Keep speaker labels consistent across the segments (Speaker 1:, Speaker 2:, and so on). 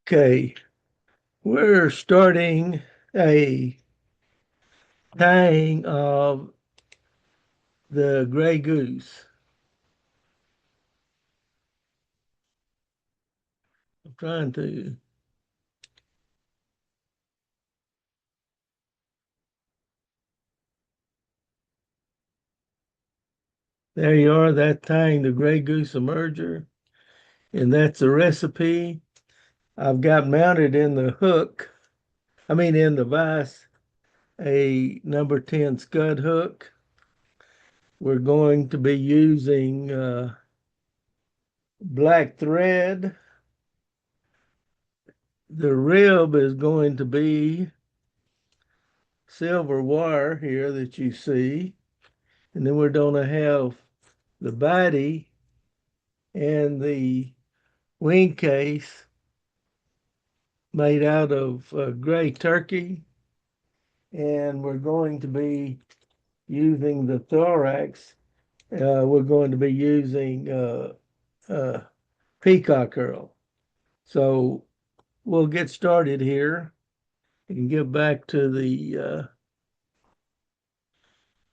Speaker 1: Okay, we're starting a tying of the gray goose. I'm trying to. There you are, that tying the gray goose emerger. And that's the recipe. I've got mounted in the hook, in the vise, a number 10 scud hook. We're going to be using black thread. The rib is going to be silver wire here that you see. And then we're going to have the body and the wing case made out of gray turkey. And we're going to be using the thorax. We're going to be using uh, peacock herl. So we'll get started here and get back to the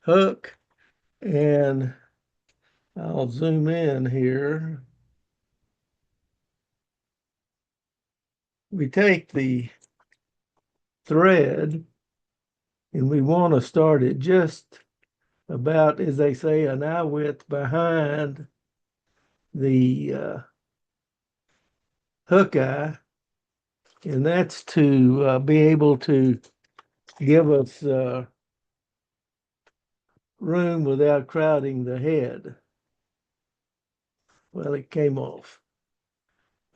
Speaker 1: hook. And I'll zoom in here. We take the thread and we want to start it just about, as they say, an eye width behind the hook eye. And that's to be able to give us room without crowding the head. Well, it came off.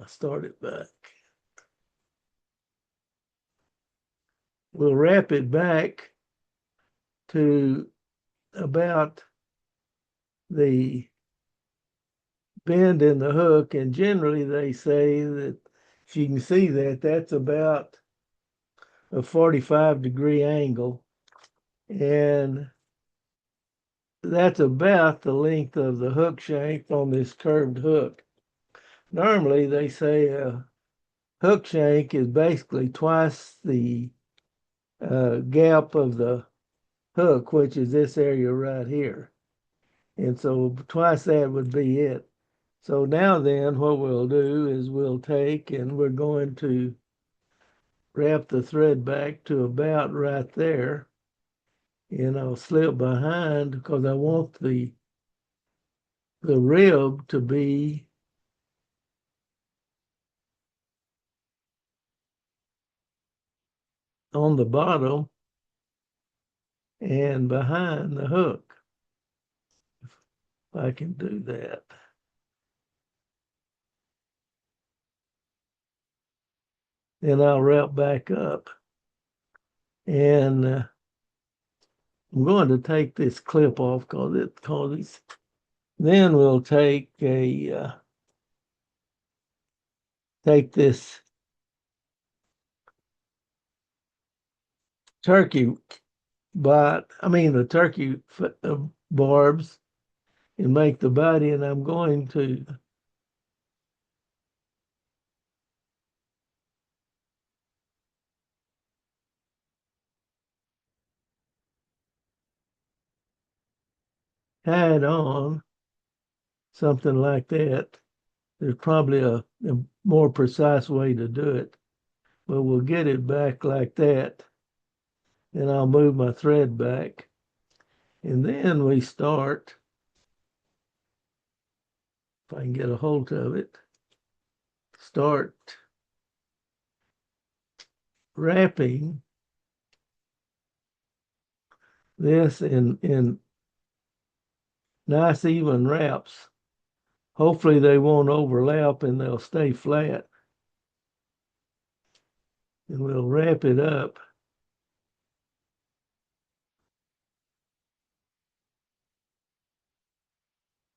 Speaker 1: I started back. We'll wrap it back to about the bend in the hook. And generally they say that if you can see that, that's about a 45-degree angle. And that's about the length of the hook shank on this curved hook. Normally they say a hook shank is basically twice the gap of the hook, which is this area right here. And so twice that would be it. So now then what we'll do is we'll take and we're going to wrap the thread back to about right there. And I'll slip behind because I want the rib to be on the bottom and behind the hook. If I can do that. Then I'll wrap back up. And I'm going to take this clip off because it's, then we'll take this turkey the turkey barbs and make the body, and I'm going to add on something like that. There's probably a more precise way to do it, but we'll get it back like that. And I'll move my thread back. And then we start, if I can get a hold of it, start wrapping this in nice even wraps. Hopefully they won't overlap and they'll stay flat. And we'll wrap it up.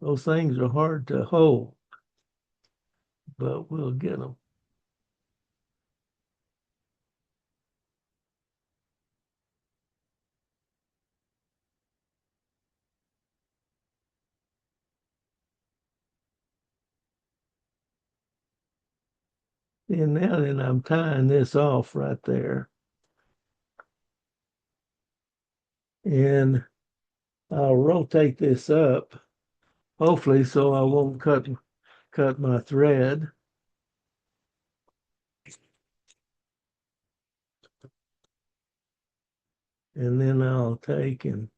Speaker 1: Those things are hard to hold, but we'll get them. And now then I'm tying this off right there. And I'll rotate this up, hopefully so I won't cut my thread. And then I'll take and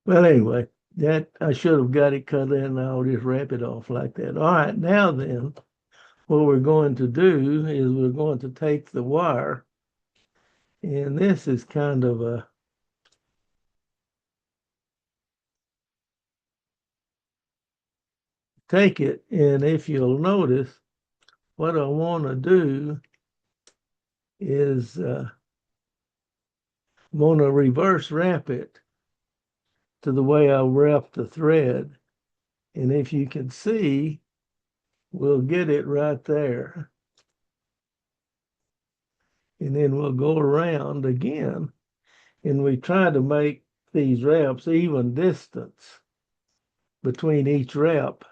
Speaker 1: well, anyway, that I should have got it cut in. I'll just wrap it off like that. All right, now then, what we're going to do is we're going to take the wire, and this is kind of a take it, and if you'll notice, what I want to do is want to reverse wrap it to the way I wrap the thread. And if you can see, we'll get it right there. And then we'll go around again. And we try to make these wraps even distance between each wrap.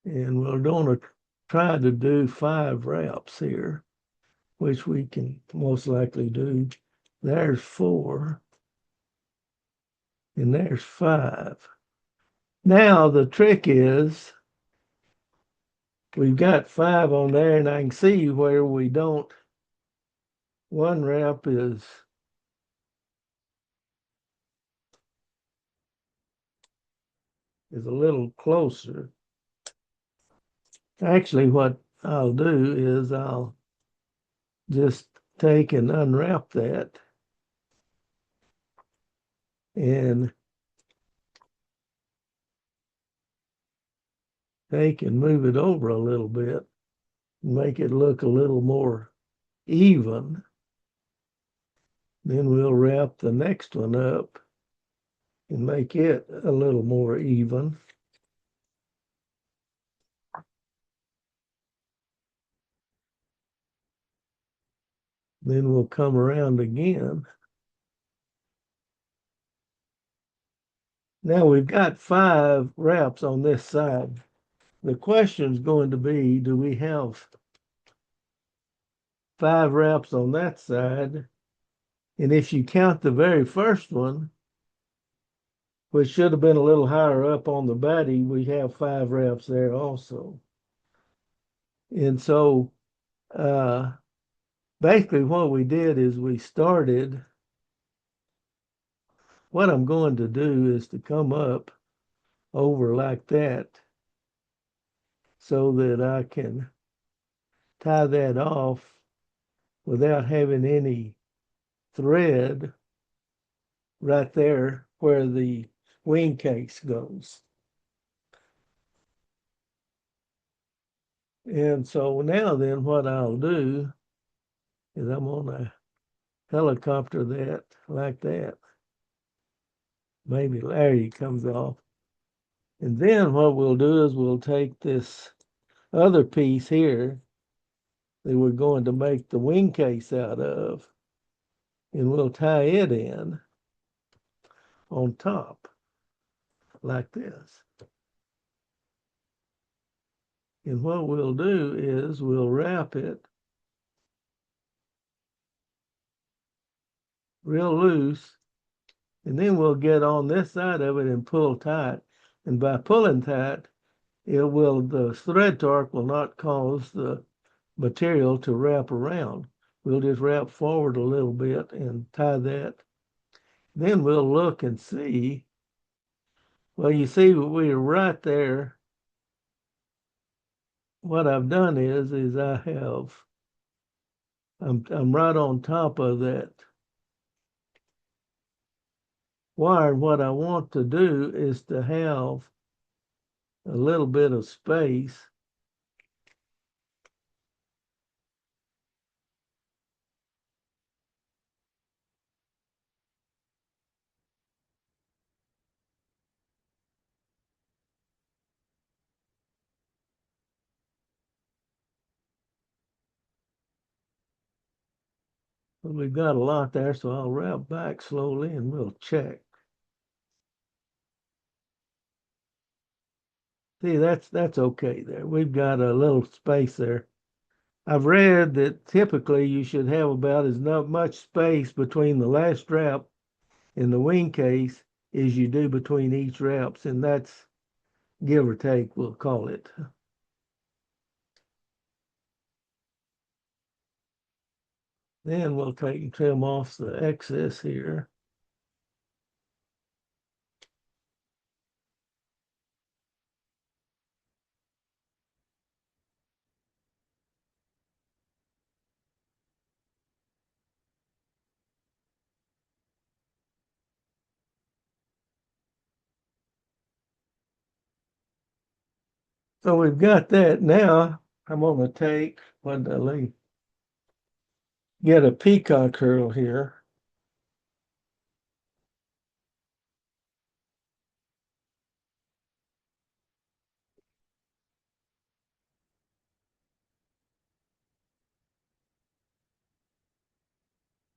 Speaker 1: And we're going to try to do 5 wraps here, which we can most likely do. There's 4. And there's 5. Now the trick is we've got 5 on there, and I can see where we don't. One wrap is a little closer. Actually, what I'll do is I'll just take and unwrap that and take and move it over a little bit, make it look a little more even. Then we'll wrap the next one up and make it a little more even. Then we'll come around again. Now we've got 5 wraps on this side. The question is going to be, do we have 5 wraps on that side? And if you count the very first one, which should have been a little higher up on the body, we have 5 wraps there also. And so basically what we did is we started, what I'm going to do is to come up over like that so that I can tie that off without having any thread right there where the wing case goes. And so now then what I'll do is I'm gonna helicopter that like that. Maybe Larry comes off. And then what we'll do is we'll take this other piece here that we're going to make the wing case out of, and we'll tie it in on top like this. And what we'll do is we'll wrap it real loose, and then we'll get on this side of it and pull tight. And by pulling tight, the thread torque will not cause the material to wrap around. We'll just wrap forward a little bit and tie that. Then we'll look and see. Well, you see, we're right there. What I've done is I'm right on top of that wire. What I want to do is to have a little bit of space But we've got a lot there, so I'll wrap back slowly and we'll check. See, that's okay there. We've got a little space there. I've read that typically you should have about as not much space between the last wrap and the wing case as you do between each wraps, and that's give or take, we'll call it. Then we'll take and trim off the excess here. So we've got that. Now I'm going to take, what did I leave? Get a peacock curl here.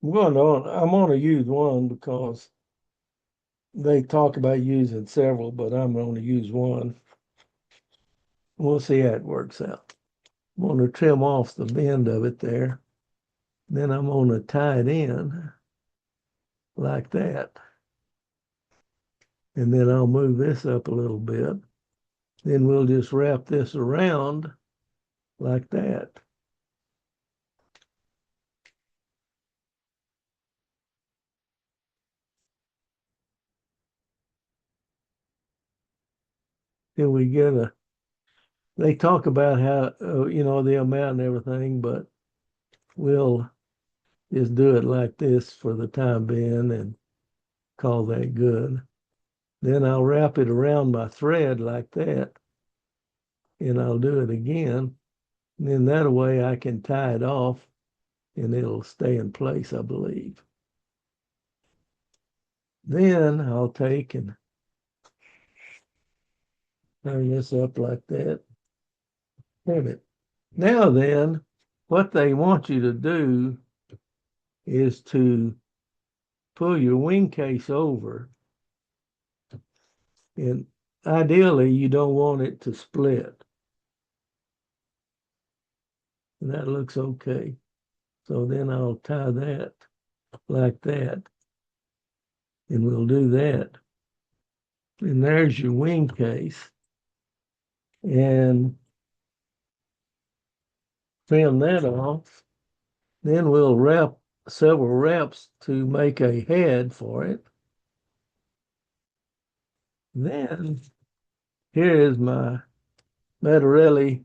Speaker 1: I'm going to use one because they talk about using several, but I'm going to use one. We'll see how it works out. I'm going to trim off the bend of it there. Then I'm going to tie it in like that. And then I'll move this up a little bit. Then we'll just wrap this around like that. Then we get they talk about how, the amount and everything, but we'll just do it like this for the time being and call that good. Then I'll wrap it around my thread like that, and I'll do it again. And then that way I can tie it off and it'll stay in place, I believe. Then I'll take and turn this up like that. Trim it. Now then, what they want you to do is to pull your wing case over, and ideally you don't want it to split. And that looks okay. So then I'll tie that like that, and we'll do that. And there's your wing case. And trim that off. Then we'll wrap several wraps to make a head for it. Then here is my Mattarelli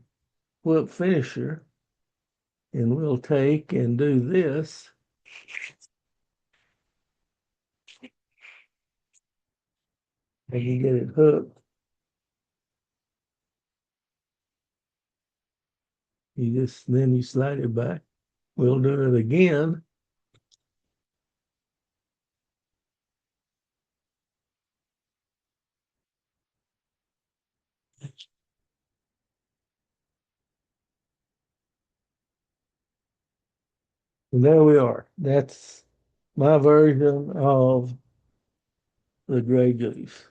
Speaker 1: quilt finisher, and we'll take and do this. And you get it hooked. Then you slide it back. We'll do it again. And there we are. That's my version of the Gray Goose.